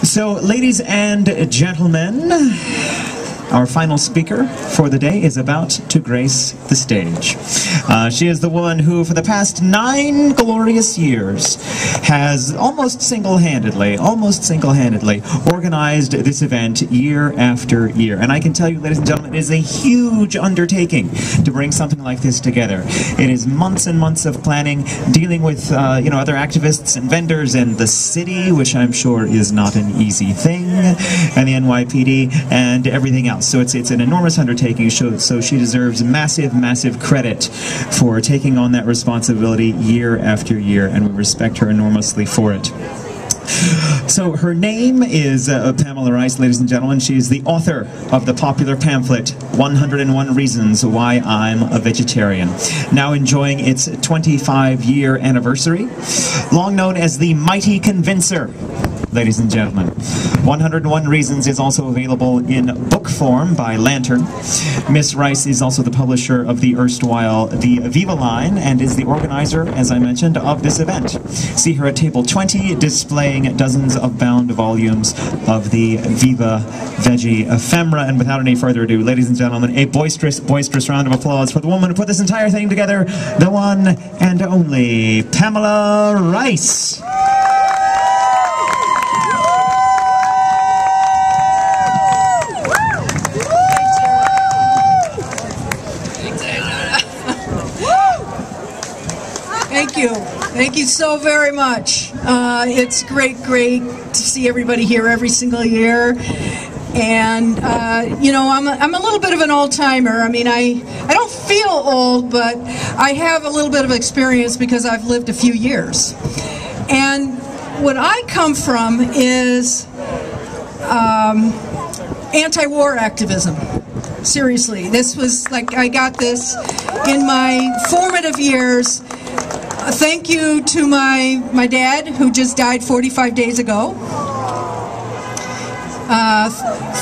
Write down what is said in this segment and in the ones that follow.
So, ladies and gentlemen, our final speaker for the day is about to grace the stage. She is the one who, for the past 9 glorious years, has almost single-handedly organized this event year after year. And I can tell you, ladies and gentlemen, it is a huge undertaking to bring something like this together. It is months and months of planning, dealing with other activists and vendors and the city, which I'm sure is not an easy thing, and the NYPD and everything else. So it's an enormous undertaking, so she deserves massive, massive credit for taking on that responsibility year after year, and we respect her enormously for it. So her name is Pamela Rice, ladies and gentlemen. She is the author of the popular pamphlet, 101 Reasons Why I'm a Vegetarian, now enjoying its 25-year anniversary, long known as the Mighty Convincer. Ladies and gentlemen, 101 Reasons is also available in book form by Lantern. Miss Rice is also the publisher of the erstwhile the VivaVine and is the organizer, as I mentioned, of this event. See her at table 20, displaying dozens of bound volumes of the VivaVegie ephemera. And without any further ado, ladies and gentlemen, a boisterous, boisterous round of applause for the woman who put this entire thing together, the one and only Pamela Rice. Thank you so very much. It's great to see everybody here every single year. And, I'm a little bit of an old-timer. I mean, I don't feel old, but I have a little bit of experience because I've lived a few years. And what I come from is anti-war activism. Seriously, this was like, I got this in my formative years. Thank you to my dad, who just died 45 days ago.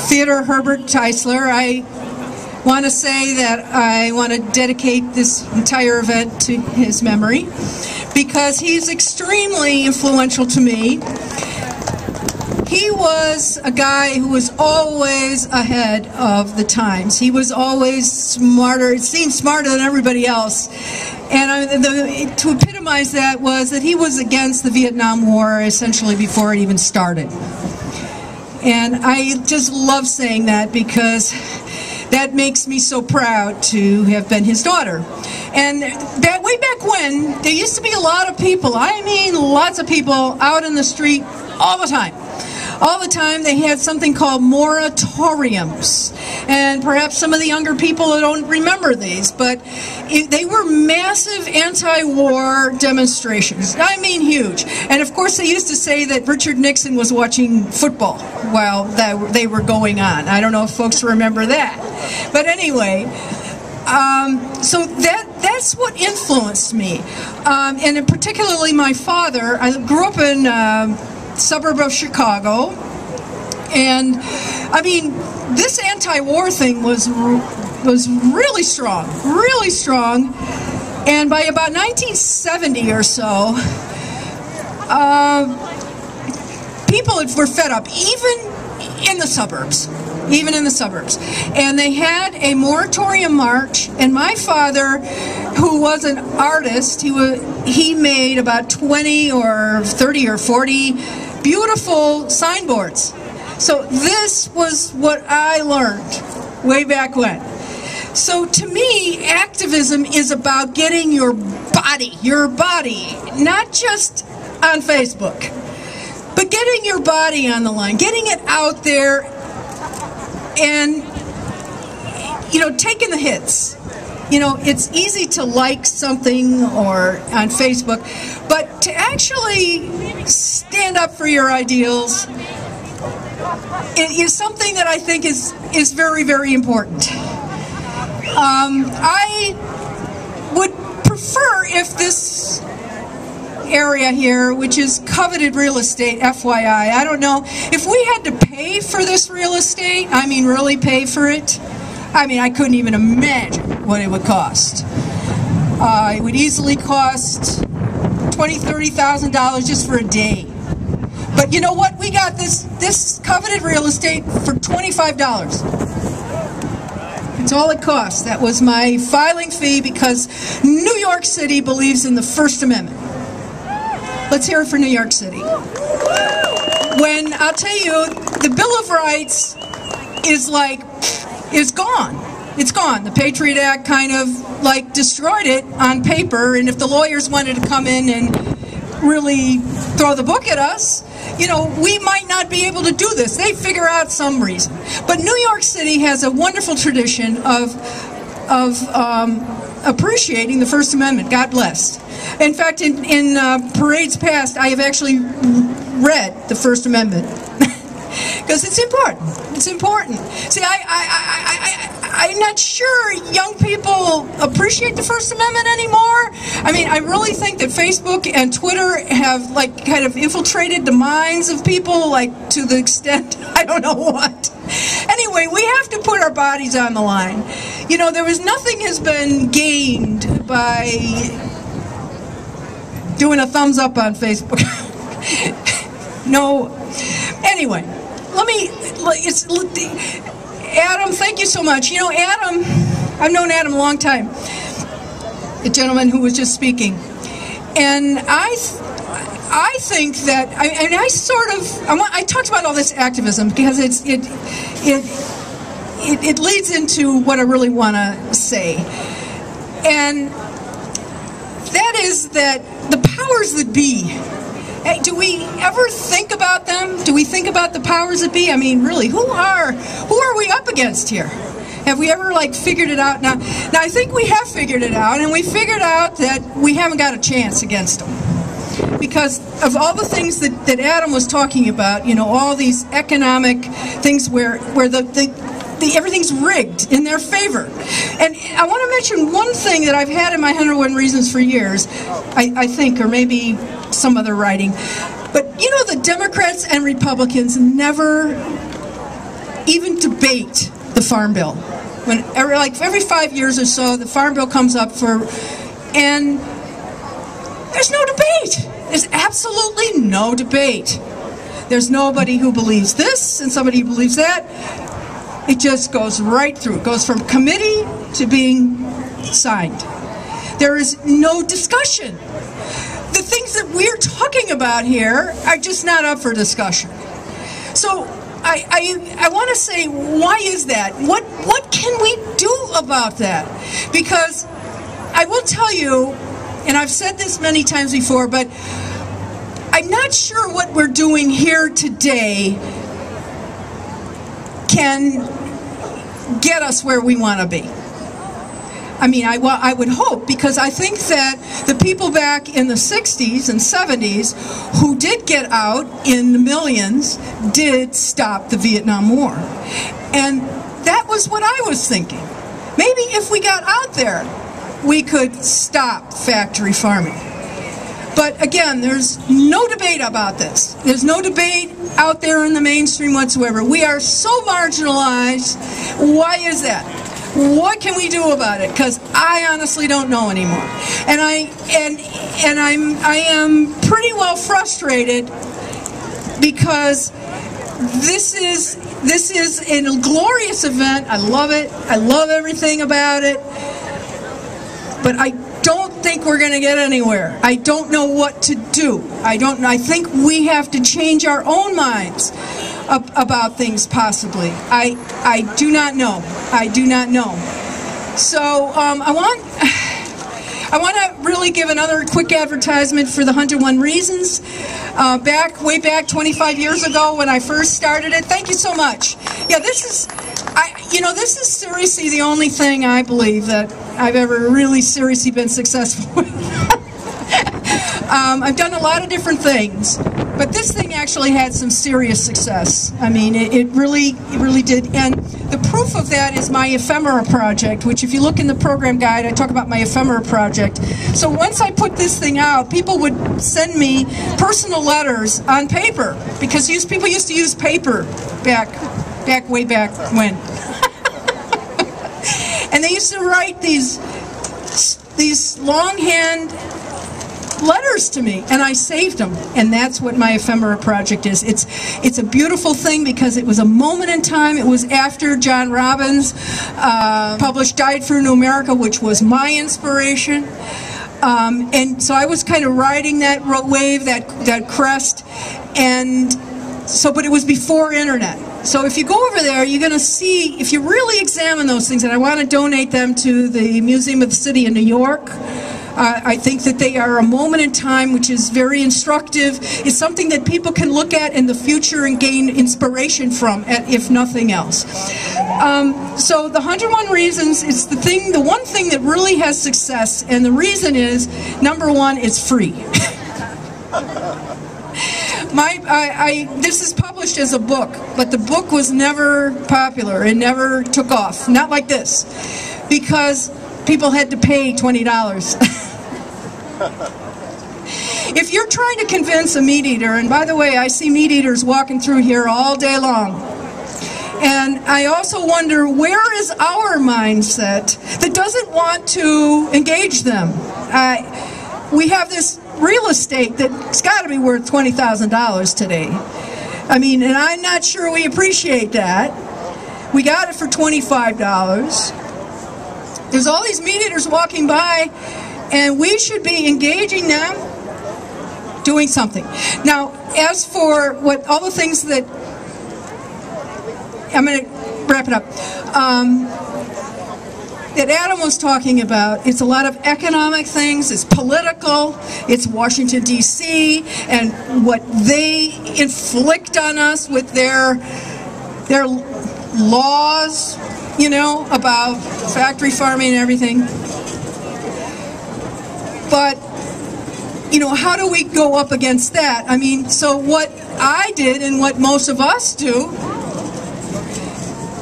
Theodore Herbert Teisler. I want to say that I want to dedicate this entire event to his memory because he's extremely influential to me. He was a guy who was always ahead of the times. He was always smarter, it seemed smarter than everybody else. And to epitomize that was that he was against the Vietnam War essentially before it even started. And I just love saying that because that makes me so proud to have been his daughter. And that way back when, there used to be a lot of people, I mean lots of people out in the street all the time. All the time they had something called moratoriums. And perhaps some of the younger people don't remember these, but they were massive anti-war demonstrations. I mean huge. And of course they used to say that Richard Nixon was watching football while they were going on. I don't know if folks remember that. But anyway, so that's what influenced me. And particularly my father. I grew up in suburb of Chicago, and I mean this anti-war thing was really strong, and by about 1970 or so, people were fed up, even in the suburbs, and they had a moratorium march. And my father, who was an artist, he made about 20 or 30 or 40 beautiful signboards. So this was what I learned way back when. So to me, activism is about getting your body, not just on Facebook, but getting your body on the line, getting it out there, and taking the hits. It's easy to like something or on Facebook, but to actually stand up for your ideals is something that I think is very, very important. I would prefer if this area here, which is coveted real estate, FYI, I don't know, if we had to pay for this real estate, I mean really pay for it, I mean I couldn't even imagine what it would cost. It would easily cost $20,000, $30,000 just for a day. But you know what? We got this coveted real estate for $25. It's all it costs. That was my filing fee because New York City believes in the First Amendment. Let's hear it for New York City. When, I'll tell you, the Bill of Rights is gone. It's gone. The Patriot Act kind of like destroyed it on paper, and if the lawyers wanted to come in and really throw the book at us, you know, we might not be able to do this. They figure out some reason. But New York City has a wonderful tradition of appreciating the First Amendment. God bless. In fact, in parades past, I have actually read the First Amendment because it's important. It's important. See, I'm not sure young people appreciate the First Amendment anymore. I mean, I really think that Facebook and Twitter have like kind of infiltrated the minds of people, like to the extent I don't know what. Anyway, we have to put our bodies on the line. You know, nothing has been gained by doing a thumbs up on Facebook. No. Anyway, Adam, thank you so much. You know, Adam, I've known Adam a long time, the gentleman who was just speaking. And I think that, I talked about all this activism because it leads into what I really want to say. And that is that the powers that be, do we ever think about them? Do we think about the powers that be? I mean, really, who are we up against here? Have we ever like figured it out? Now I think we have figured it out, and we figured out that we haven't got a chance against them because of all the things that Adam was talking about. You know, all these economic things where everything's rigged in their favor. And I want to mention one thing that I've had in my 101 Reasons for years, I think, or maybe some other writing. But, you know, the Democrats and Republicans never even debate the Farm Bill. Every 5 years or so, the Farm Bill comes up and there's no debate. There's absolutely no debate. There's nobody who believes this and somebody who believes that. It just goes right through. It goes from committee to being signed. There is no discussion. The things that we're talking about here are just not up for discussion. So I want to say, why is that? What can we do about that? Because I will tell you, and I've said this many times before, but I'm not sure what we're doing here today can get us where we want to be. I mean, I would hope, because I think that the people back in the 60s and 70s who did get out in the millions did stop the Vietnam War. And that was what I was thinking. Maybe if we got out there, we could stop factory farming. But again, there's no debate about this. There's no debate out there in the mainstream whatsoever. We are so marginalized. Why is that? What can we do about it? Because I honestly don't know anymore. And I am pretty well frustrated because this is a glorious event. I love it. I love everything about it. But I don't think we're going to get anywhere. I don't know what to do. I think we have to change our own minds about things, possibly. I do not know. I do not know. So I want to really give another quick advertisement for the 101 Reasons. Way back 25 years ago when I first started it. Thank you so much. Yeah, this is seriously the only thing I believe that I've ever really seriously been successful with. I've done a lot of different things, but this thing actually had some serious success. I mean, it really did. And the proof of that is my ephemera project, which if you look in the program guide, I talk about my ephemera project. So once I put this thing out, people would send me personal letters on paper, because people used to use paper way back when. And they used to write these longhand letters to me, and I saved them, and that's what my ephemera project is. It's a beautiful thing because it was a moment in time. It was after John Robbins published Died for New America, which was my inspiration. And so I was kind of riding that wave, that crest, and so, but it was before internet. So if you go over there, you're going to see, if you really examine those things, and I want to donate them to the Museum of the City in New York. I think that they are a moment in time which is very instructive. It's something that people can look at in the future and gain inspiration from, if nothing else. So the 101 Reasons is the one thing that really has success, and the reason is, number one, it's free. This is published as a book, but the book was never popular. It never took off. Not like this, because people had to pay $20. If you're trying to convince a meat eater, and by the way, I see meat eaters walking through here all day long, and I also wonder, where is our mindset that doesn't want to engage them? We have this real estate that's got to be worth $20,000 today. I mean, and I'm not sure we appreciate that. We got it for $25. There's all these meat eaters walking by, and we should be engaging them, doing something. Now, as for all the things that, I'm going to wrap it up, that Adam was talking about, it's a lot of economic things, it's political, it's Washington, D.C., and what they inflict on us with their laws, you know, about factory farming and everything. But, you know, how do we go up against that? I mean, so what I did and what most of us do,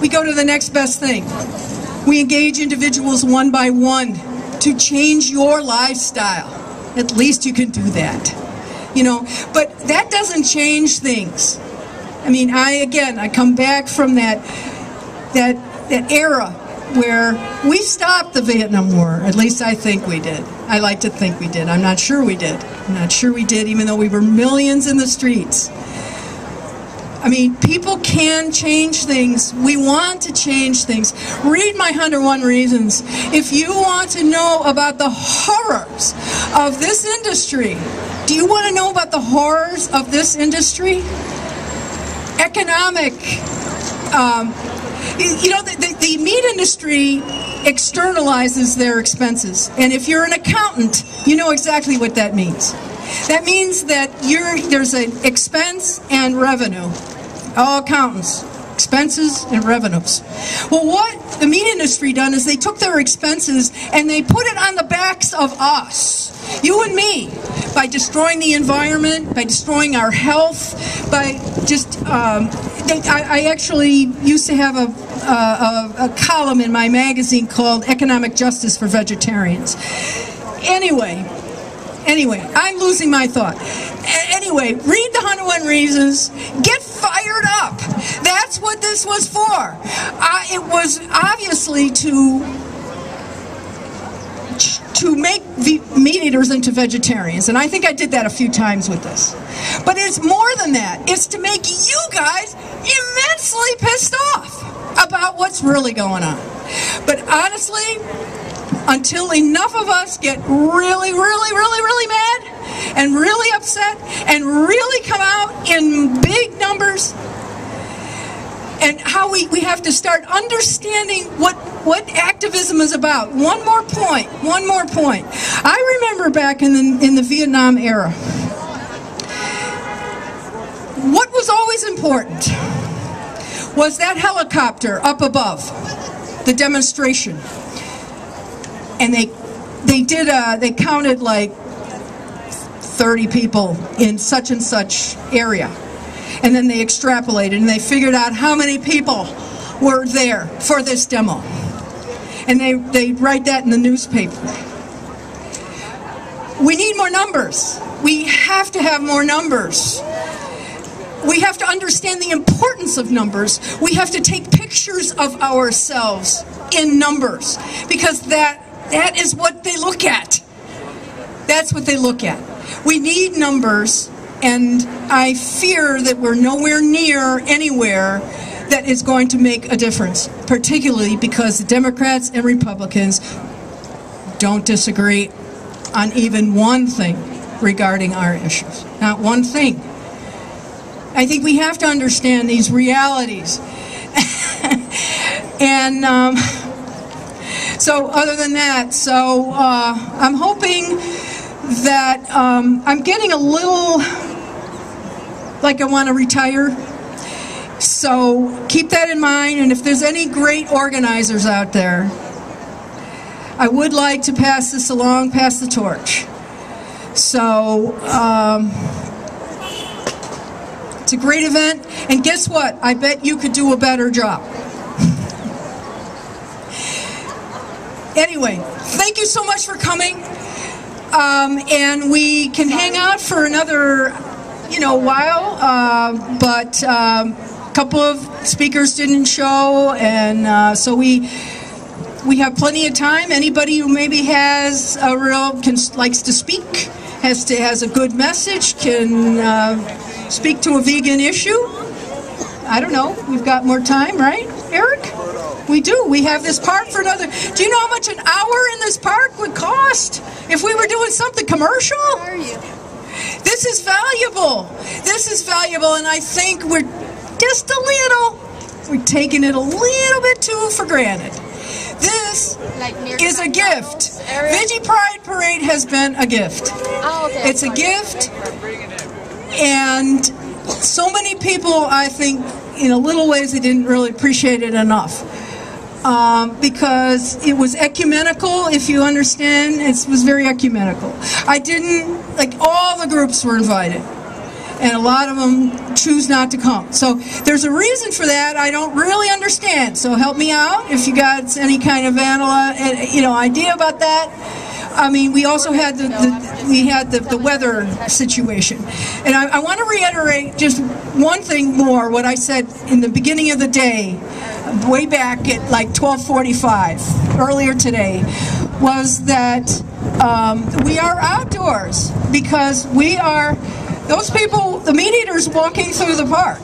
we go to the next best thing. We engage individuals one by one to change your lifestyle. At least you can do that, you know. But that doesn't change things. I mean, I come back from that era where we stopped the Vietnam War. At least I think we did. I like to think we did. I'm not sure we did. I'm not sure we did, even though we were millions in the streets. I mean, people can change things. We want to change things. Read my 101 Reasons. If you want to know about the horrors of this industry, do you want to know about the horrors of this industry? Economic, you know, the meat industry externalizes their expenses. And if you're an accountant, you know exactly what that means. That means that there's an expense and revenue. All accountants, expenses and revenues. Well, what the meat industry done is they took their expenses and they put it on the backs of us, you and me, by destroying the environment, by destroying our health, by just, I actually used to have a column in my magazine called Economic Justice for Vegetarians. Anyway, I'm losing my thought. Anyway, read the 101 Reasons. Get fired up. That's what this was for. It was obviously to make meat eaters into vegetarians, and I think I did that a few times with this. But it's more than that. It's to make you guys immensely pissed off about what's really going on. But honestly, until enough of us get really, really, really, really mad and really upset and really come out in big numbers, and how we have to start understanding what activism is about. One more point. I remember back in the Vietnam era, what was always important was that helicopter up above, the demonstration. And they counted like 30 people in such and such area. And then they extrapolated and they figured out how many people were there for this demo. And they write that in the newspaper. We need more numbers. We have to have more numbers. We have to understand the importance of numbers. We have to take pictures of ourselves in numbers, because that is what they look at. That's what they look at. We need numbers, and I fear that we're nowhere near anywhere that is going to make a difference, particularly because the Democrats and Republicans don't disagree on even one thing regarding our issues. Not one thing. I think we have to understand these realities. And so other than that, so I'm hoping that I'm getting a little like I want to retire. So keep that in mind, and if there's any great organizers out there, I would like to pass this along, pass the torch. So it's a great event, and guess what? I bet you could do a better job. Anyway, thank you so much for coming, and we can hang out for another, while, but a couple of speakers didn't show, and so we have plenty of time. Anybody who maybe has a likes to speak, has a good message, can speak to a vegan issue. I don't know. We've got more time, right, Eric? We do. We have this park for another. Do you know how much an hour in this park would cost if we were doing something commercial? How are you? This is valuable. This is valuable, and I think we're taking it a little bit too for granted. This is a gift. Veggie Pride Parade has been a gift. Oh, okay. It's a gift, and so many people, I think, in a little ways, they didn't really appreciate it enough. Because it was ecumenical, if you understand. It was very ecumenical. All the groups were invited, and a lot of them choose not to come. So there's a reason for that. I don't really understand. So help me out if you got any kind of idea about that. I mean, we also had the weather situation, and I want to reiterate just one thing more. What I said in the beginning of the day, way back at like 12:45 earlier today, was that we are outdoors because we are those people, the meat eaters walking through the park.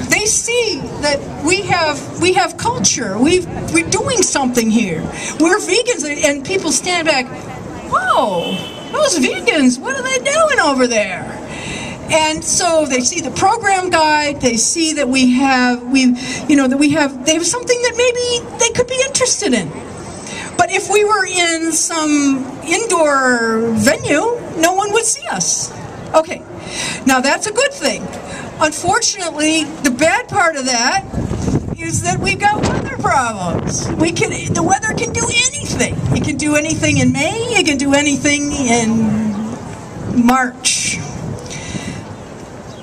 They see that we have culture. We're doing something here. We're vegans, and people stand back. Whoa, those vegans! What are they doing over there? And so they see the program guide. They see that they have something that maybe they could be interested in. But if we were in some indoor venue, no one would see us. Okay, now that's a good thing. Unfortunately, the bad part of that is that we've got weather problems. The weather can do anything. It can do anything in May. It can do anything in March.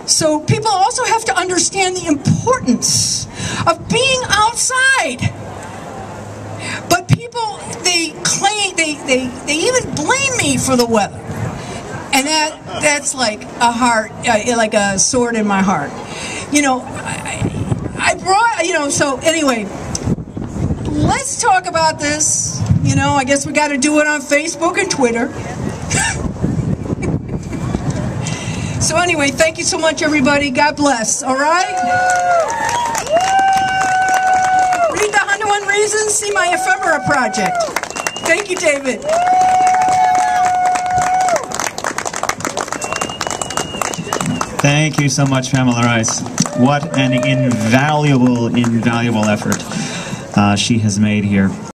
So people also have to understand the importance of being outside. But people, they claim, they even blame me for the weather. And that's like like a sword in my heart. I brought, so anyway, let's talk about this. I guess we got to do it on Facebook and Twitter. So anyway, thank you so much, everybody. God bless. All right? Read the 101 Reasons. See my ephemera project. Thank you, David. Thank you so much, Pamela Rice. What an invaluable effort she has made here.